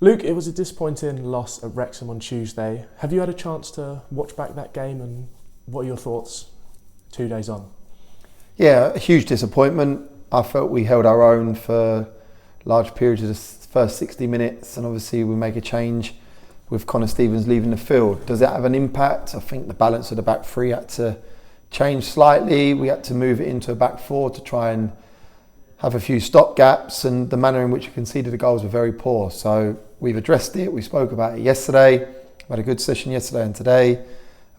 Luke, it was a disappointing loss at Wrexham on Tuesday. Have you had a chance to watch back that game, and what are your thoughts 2 days on? Yeah, a huge disappointment. I felt we held our own for large periods of the first 60 minutes, and obviously we make a change with Connor Stevens leaving the field. Does that have an impact? I think the balance of the back three had to change slightly. We had to move it into a back four to try and have a few stop gaps, and the manner in which we conceded the goals were very poor. So we've addressed it. We spoke about it yesterday. We had a good session yesterday and today.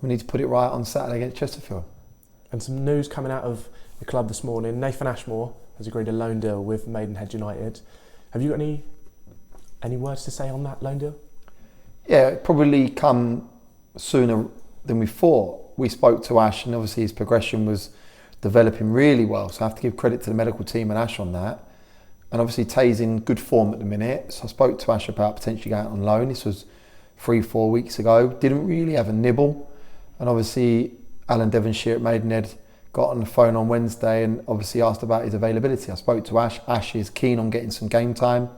We need to put it right on Saturday against Chesterfield. And some news coming out of the club this morning. Nathan Ashmore has agreed a loan deal with Maidenhead United. Have you got any words to say on that loan deal? Yeah, it probably come sooner than we thought. We spoke to Ash, and obviously his progression was developing really well. So I have to give credit to the medical team and Ash on that. And obviously Tay's in good form at the minute. So I spoke to Ash about potentially going on loan. This was 3-4 weeks ago. Didn't really have a nibble. And obviously Alan Devonshire at Maidenhead got on the phone on Wednesday and obviously asked about his availability. I spoke to Ash. Ash is keen on getting some game time.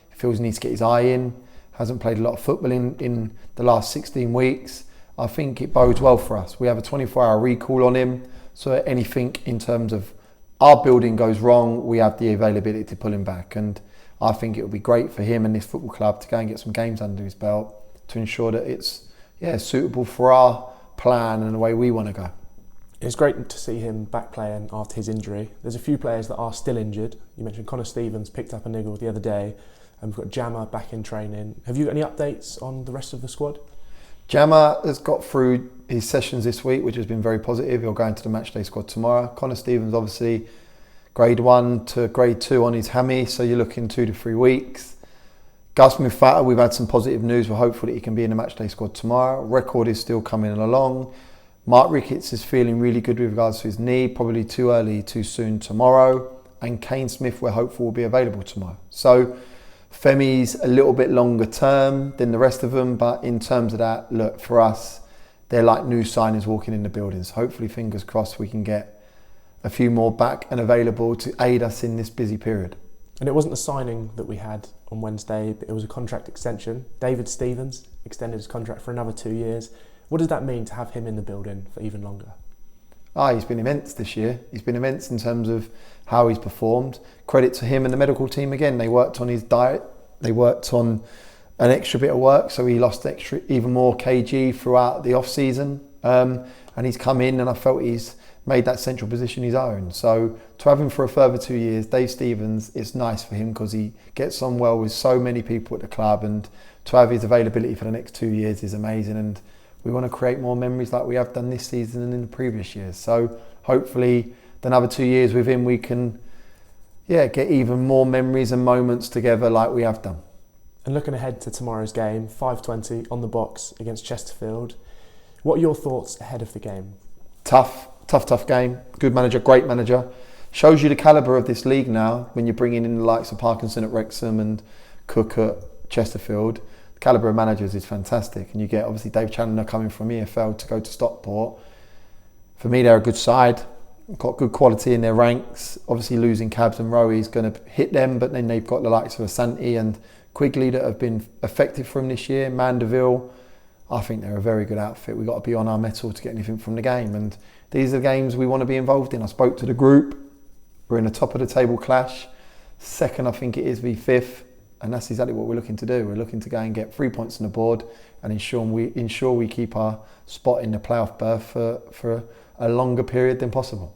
He feels he needs to get his eye in. Hasn't played a lot of football in the last 16 weeks. I think it bodes well for us. We have a 24-hour recall on him. So anything in terms of our building goes wrong, we have the availability to pull him back. And I think it would be great for him and this football club to go and get some games under his belt to ensure that it's suitable for our plan and the way we want to go. It's great to see him back playing after his injury. There's a few players that are still injured. You mentioned Connor Stevens picked up a niggle the other day, and we've got Jammer back in training. Have you got any updates on the rest of the squad? Jammer has got through his sessions this week, which has been very positive. He'll go into the matchday squad tomorrow. Connor Stevens, obviously, grade 1 to grade 2 on his hammy, so you're looking 2 to 3 weeks. Gus Mufata, we've had some positive news. We're hopeful that he can be in the matchday squad tomorrow. Record is still coming along. Mark Ricketts is feeling really good with regards to his knee, probably too early, too soon tomorrow. And Kane Smith, we're hopeful, will be available tomorrow. So Femi's a little bit longer term than the rest of them, but in terms of that, look, for us, they're like new signings walking in the buildings. Hopefully, fingers crossed, we can get a few more back and available to aid us in this busy period. And it wasn't the signing that we had on Wednesday, but it was a contract extension. David Stevens extended his contract for another 2 years. What does that mean to have him in the building for even longer? He's been immense this year. He's been immense in terms of how he's performed. Credit to him and the medical team again. They worked on his diet. They worked on an extra bit of work, so he lost even more kg throughout the off-season. And he's come in, and I felt he's made that central position his own. So to have him for a further 2 years, Dave Stevens, it's nice for him because he gets on well with so many people at the club, and to have his availability for the next 2 years is amazing. And we want to create more memories like we have done this season and in the previous years. So hopefully another 2 years with him, we can get even more memories and moments together like we have done. And looking ahead to tomorrow's game, 5:20 on the box against Chesterfield. What are your thoughts ahead of the game? Tough game. Good manager, great manager. Shows you the calibre of this league now when you're bringing in the likes of Parkinson at Wrexham and Cook at Chesterfield. The calibre of managers is fantastic. And you get obviously Dave Chandler coming from EFL to go to Stockport. For me, they're a good side. Got good quality in their ranks. Obviously losing Cabs and Rowe is going to hit them, but then they've got the likes of Asante and Quigley that have been effective for them this year. Mandeville, I think they're a very good outfit. We've got to be on our mettle to get anything from the game, and these are the games we want to be involved in. I spoke to the group. We're in a top of the table clash. Second, I think it is v fifth, and that's exactly what we're looking to do. We're looking to go and get 3 points on the board and ensure we keep our spot in the playoff berth for a longer period than possible.